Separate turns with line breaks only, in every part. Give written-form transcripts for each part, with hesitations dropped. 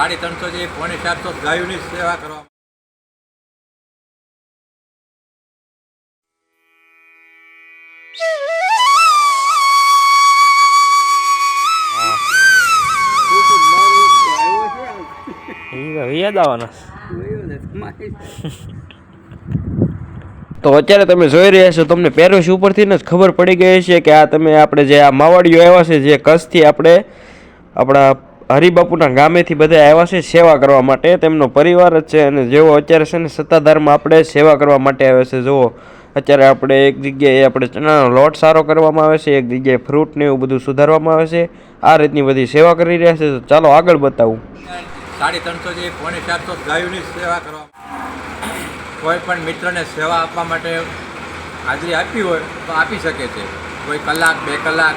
350 થી 450 ગાયોની સેવા કરવા.
તો અત્યારે તમે જોઈ રહ્યા છો, તમને પેરોશ ઉપરથી જ ખબર પડી ગઈ છે કે આ તમે આપણે જે આ માવાડીઓ આવ્યા છે, જે કચ્છથી આપણે આપણા હરિબાપુના ગામેથી બધા આવ્યા છે સેવા કરવા માટે, તેમનો પરિવાર જ છે. અને જેઓ અત્યારે છે ને સત્તાધારમાં આપણે સેવા કરવા માટે આવે છે. જુઓ અત્યારે આપણે એક જગ્યાએ આપણે ચણાનો લોટ સારો કરવામાં આવે છે, એક જગ્યાએ ફ્રૂટ ને એવું બધું સુધારવામાં આવે છે. આ રીતની બધી સેવા કરી રહ્યા છે. તો ચાલો આગળ બતાવું.
350 થી 450 ગાયોની સેવા કરવા. કોઈ પણ મિત્રને સેવા આપવા માટે હાજરી આપી હોય તો આપી શકે છે. કોઈ કલાક 2 કલાક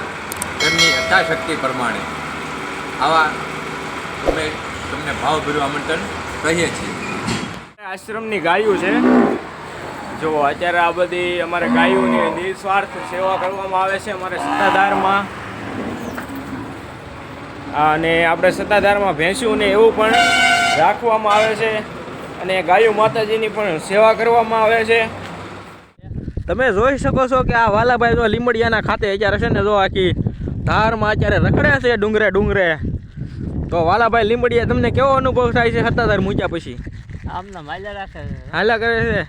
તેમની યથાશક્તિ પ્રમાણે આવા અમે તમને ભાવભર્યું આમંત્રણ કહીએ છીએ.
આશ્રમની ગાયો છે. જો અત્યારે આ બધી અમારે ગાયોની નિસ્વાર્થ સેવા કરવામાં આવે છે અમારે સત્તાધારમાં. અને આપણે સત્તાધારમાં ભેંસ્યું ને એવું પણ રાખવામાં આવે છે. અને ગાયો માતાજીની પણ સેવા કરવામાં આવે છે. તમે જોઈ શકો છો કે આ વાલાભાઈ જો લીંબડિયાના ખાતે અત્યારે છે ને, જો આખી ધારમાં અત્યારે રખડે છે ડુંગરે ડુંગરે. તો વાલાભાઈ લીંબડિયા, તમને કેવો અનુભવ થાય છે સત્તાધાર મૂક્યા પછી?
આમને માલ્યા રાખે છે,
હાલા કરે છે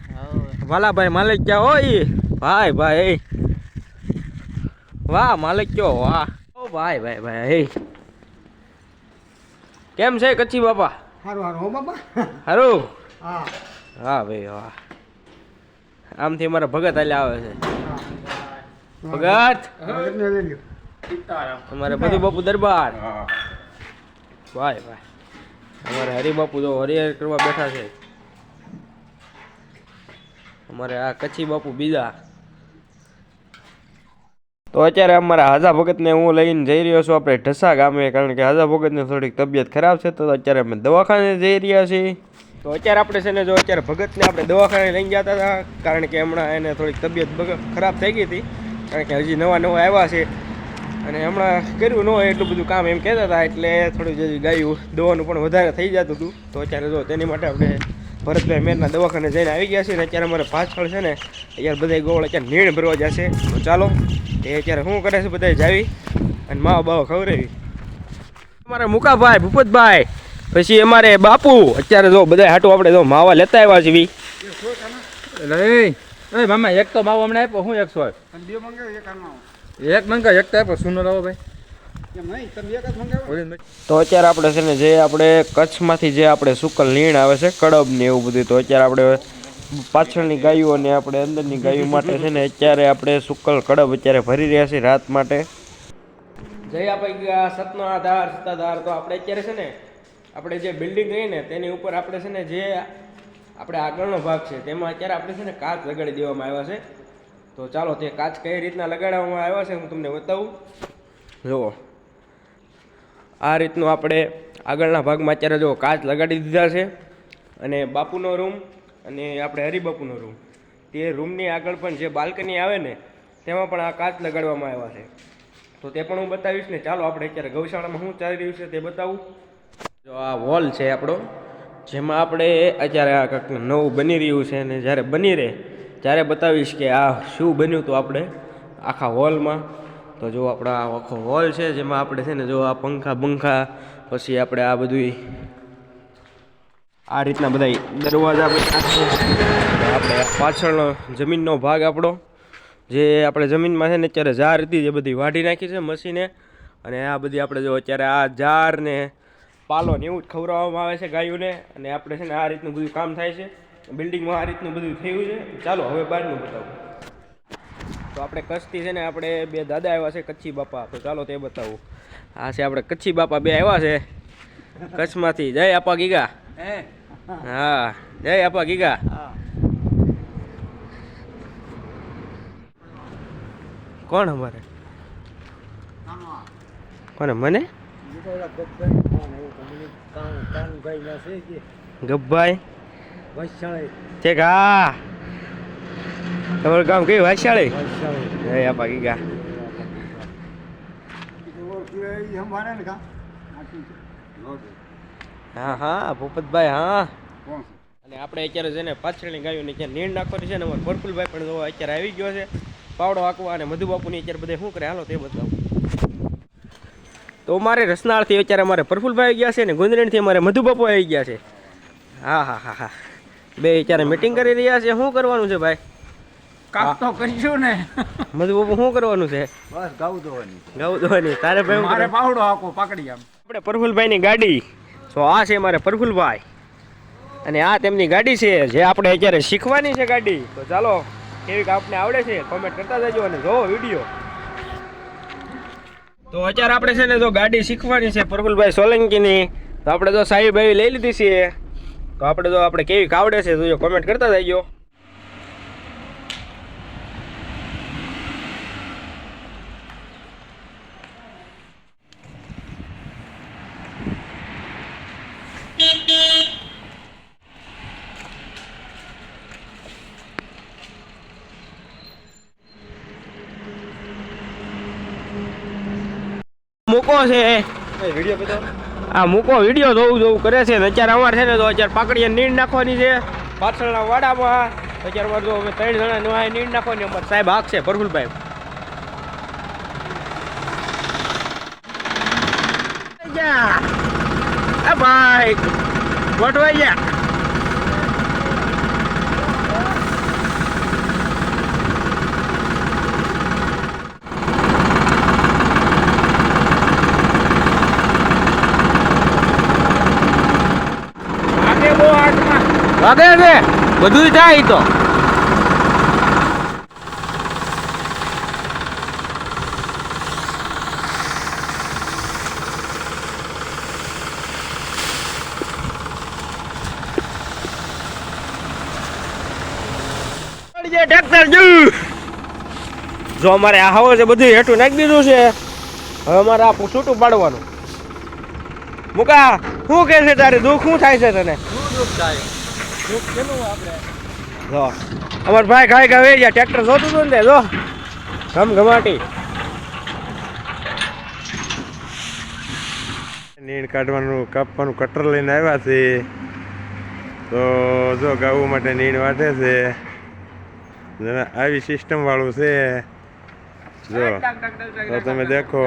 વાલાભાઈ. માલિક ક્યાં હોય ભાઈ? ભાઈ વાહ માલિક કયો, વાહ ભાઈ ભાઈ ભાઈ. કેમ છે કચ્છી બાપા?
હારું હારું હો બાપા.
હારું?
હા
હા ભાઈ વાહ. આમથી અમારા ભગત હાલ્યા આવે છે. ભગત અમારે બધું બાપુ દરબાર. ભાઈ ભાઈ અમારે હરિબાપુ જો હરિહર કરવા બેઠા છે. અમારે આ કચ્છી બાપુ બીજા. તો અત્યારે અમારા હાજા ભગતને હું લઈને જઈ રહ્યો છું આપણે ઢસા ગામે, કારણ કે હાજા ભગતને થોડીક તબિયત ખરાબ છે. તો અત્યારે અમે દવાખાને જઈ રહ્યા છીએ. તો અત્યારે આપણે છે ને, જો અત્યારે ભગતને આપણે દવાખાને લઈને જતા હતા, કારણ કે હમણાં એને થોડીક તબિયત ખરાબ થઈ ગઈ હતી, કારણ કે હજી નવા નવા આવ્યા છે. અને હમણાં કર્યું ન હોય એટલું બધું કામ એમ કહેતા હતા, એટલે થોડી જલ્દી ગાયું દવાનું પણ વધારે થઈ જતું હતું. તો અત્યારે જો તેની માટે આપણે ભરતભાઈ મેરના દવાખાને જઈને આવી ગયા છીએ. અને અત્યારે અમારે પાછળ છે ને અત્યારે બધા ગોળ અત્યારે નીણ ભરવા જશે. તો ચાલો એ અત્યારે શું કરે છે બધા જાવી અને માવા બાવા ખવડાવી. અમારે મુકાભાઈ, ભૂપતભાઈ, પછી અમારે બાપુ અત્યારે જો બધા હાટું આપણે જો માવા લેતા આવ્યા છીએ.
મામા એક તો માવો હમણાં આપ્યો, હું 100 એક મંગા એક તો આપ્યો સુનો લાવો ભાઈ.
તો અત્યારે આપણે છે ને, જે આપણે કચ્છમાંથી જે આપણે સુકલ નીણ આવે છે, કડબ ને એવું બધું, તો અત્યારે આપણે પાછળની ગાયો અને આપણે અંદરની ગાયો માટે છે ને અત્યારે આપણે સુકલ કડબ અત્યારે ભરી રહ્યા છીએ રાત માટે. જય આપણે ગયા સતનાધાર સત્તાધાર. તો આપણે અત્યારે છે ને આપણે જે બિલ્ડિંગ રહી ને તેની ઉપર આપણે છે ને, જે આપણે આગળનો ભાગ છે તેમાં અત્યારે આપણે છે ને કાચ લગાડી દેવામાં આવ્યા છે. તો ચાલો તે કાચ કઈ રીતના લગાડવામાં આવ્યા છે હું તમને બતાવું. જુઓ આ રીતનું આપણે આગળના ભાગમાં અત્યારે જો કાચ લગાડી દીધા છે. અને બાપુનો રૂમ અને આપણે હરિબાપુનો રૂમ, તે રૂમની આગળ પણ જે બાલ્કની આવે ને તેમાં પણ આ કાચ લગાડવામાં આવ્યા છે. તો તે પણ હું બતાવીશ ને. ચાલો આપણે અત્યારે ગૌશાળામાં શું ચાલી રહ્યું છે તે બતાવું. જો આ વોલ છે આપણો, જેમાં આપણે અત્યારે આ કંઈક નવું બની રહ્યું છે. અને જ્યારે બની રહે ત્યારે બતાવીશ કે આ શું બન્યું હતું આપણે આખા હોલમાં. તો જો આપણા આખો હોલ છે, જેમાં આપણે છે ને જો આ પંખા બંખા, પછી આપણે આ બધું આ રીતના બધા દરવાજા આપણે પાછળનો જમીનનો ભાગ આપણો, જે આપણે જમીનમાં છે ને અત્યારે ઝાર હતી જે બધી વાઢી નાખી છે મશીને. અને આ બધી આપણે જો અત્યારે આ ઝાર ને પાલો ને એવું જ ખવડાવવામાં આવે છે ગાયોને. અને આપણે છે ને આ રીતનું બધું કામ થાય છે બિલ્ડિંગમાં, આ રીતનું બધું થયું છે. ચાલો હવે બહારનું બતાવું. તો આપણે કચ્છથી છે ને આપણે બે દાદા આવ્યા છે કચ્છી બાપા. તો ચાલો તે બતાવું. આ છે આપણે કચ્છી બાપા બે આવ્યા છે કચ્છમાંથી. જય આપા ગીગા. હા જય આપા ગીગા. કોણ અમારે? કોને? મને ગબ્ભાઈ ઠીક. હા તમારું ગામ કયું? વાયશાળી. જય આપા ગીગા. હા હા ભૂપતભાઈ હા.
કોણ
અને આપણે અત્યારે છે ને પાછળની ગાયોને ત્યાં નીણ નાખવાની છે ને અમારે પ્રફુલભાઈ પણ જો અત્યારે આવી ગયો છે પાવડો હાંકવા અને મધુબાપુની અત્યારે બધા શું કરે હાલો તે બતાવું. તો અમારે રસનાળથી અત્યારે અમારે પ્રફુલભાઈ આવી ગયા છે ને ગુંદરેણથી અમારે મધુબાપુ આવી ગયા છે. હા હા હા હા બે અત્યારે મીટિંગ કરી રહ્યા છે. શું કરવાનું છે ભાઈ?
કાપ તો કરશું ને.
મધુબાપુ શું કરવાનું છે?
બસ ગાઉ દોવાની
ગાઉ દોવાની. તારે ભાઈ શું
મારે
કરવાનું?
પાવડો આખો પકડી આમ.
આપણે પ્રફુલભાઈની ગાડી. તો આ છે મારે પ્રફુલભાઈ અને આ તેમની ગાડી છે જે આપણે અત્યારે શીખવાની છે ગાડી. તો ચાલો કેવી આપને આવડે છે કોમેન્ટ કરતા જજો અને જોવો વિડીયો. તો અત્યારે આપણે છે ને જો ગાડી શીખવાની છે પ્રફુલભાઈ સોલંકીની. તો આપણે જો સાહેબ એવી લઈ લીધી છે. તો આપણે જો આપણે કેવી આવડે છે જોજો કોમેન્ટ કરતા જજો. મૂકો છે
વિડીયો બતાવો.
આ મૂકો વિડીયો જોવું કરે છે ને અત્યારે અમારે છે ને તો અત્યારે પાકડીએ નીણ નાખવાની છે પાછળના વાડામાં. અત્યારે અમારે જો અમે 3 જણા નો નીણ નાખવાની અમારે સાહેબ હાક છે પ્રફુલભાઈ. ભાઈ ગોઠવાઈ ગયા. વાગે છે બધું થાય તો ટ્રેક્ટર જો અમારે આ હવા છે બધું હેઠું નાખી દીધું છે. હવે અમારે આ છૂટું પાડવાનું. મુકા શું કહે છે તારે દુઃખ શું થાય છે તને?
શું દુઃખ થાય? દુઃખ કેનું આપણે
જો અમાર ભાઈ ખાઈ ખાવે ગયા ટ્રેક્ટર જોતું હતું ને જો ઘમઘમાટી.
નીણ કાઢવાનું કાપવાનું કટર લઈને આવ્યા છે. તો જો ગાવું માટે નીણ વાટે છે. આવી સિસ્ટમ વાળું છે જો. તો તમે દેખો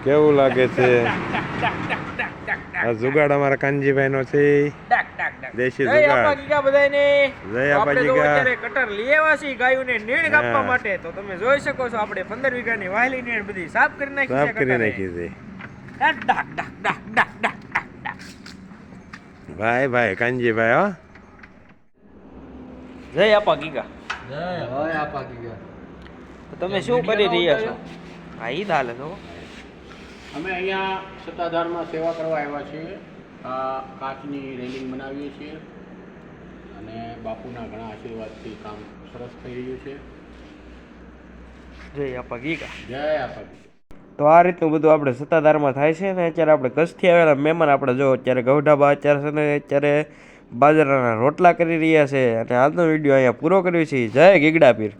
કેવું લાગે છે. આ જુગાડ અમારા કાનજીભાઈ નો છે દેશી
જય આપા
જુગાડ.
ગીગા બધાને.
જય આપા
આપણે તો
ગીગા.
અત્યારે કટર લઈ આવ્યા છીએ ગાયોને નીણ કાપવા
હા.
માટે. તો તમે જોઈ શકો છો આપણે 15 વીઘાની વાયલી નીણ બધી સાફ કરી નાખી છે
સાફ કરી
કટરે.
નાખી છે
ડાક, ડાક, ડાક, ડાક, ડાક, ડાક, ડાક.
ભાઈ ભાઈ કાનજીભાઈ હો.
જય આપા ગીગા.
હવે આ પાકી ગયા.
તો તમે શું કરી રહ્યા છો? હા ઈ જ હાલે છો.
અમે અહીંયા સત્તાધારમાં સેવા કરવા આવ્યા છીએ. આ કાચની રેલિંગ બનાવીએ છીએ અને બાપુના ઘણા આશીર્વાદથી કામ સરસ થઈ રહ્યું છે.
જય આપા ગીગા.
જય આપા.
તો આ રીતનું બધું આપણે સત્તાધારમાં થાય છે ને અત્યારે આપણે કચ્છથી આવેલા મહેમાન આપણે જો અત્યારે ગૌઢાબા અત્યારે છે ને અત્યારે બાજરાના રોટલા કરી રહ્યા છે. અને આજનો વિડીયો અહીંયા પૂરો કર્યો છે. જય ગીગડા પીર.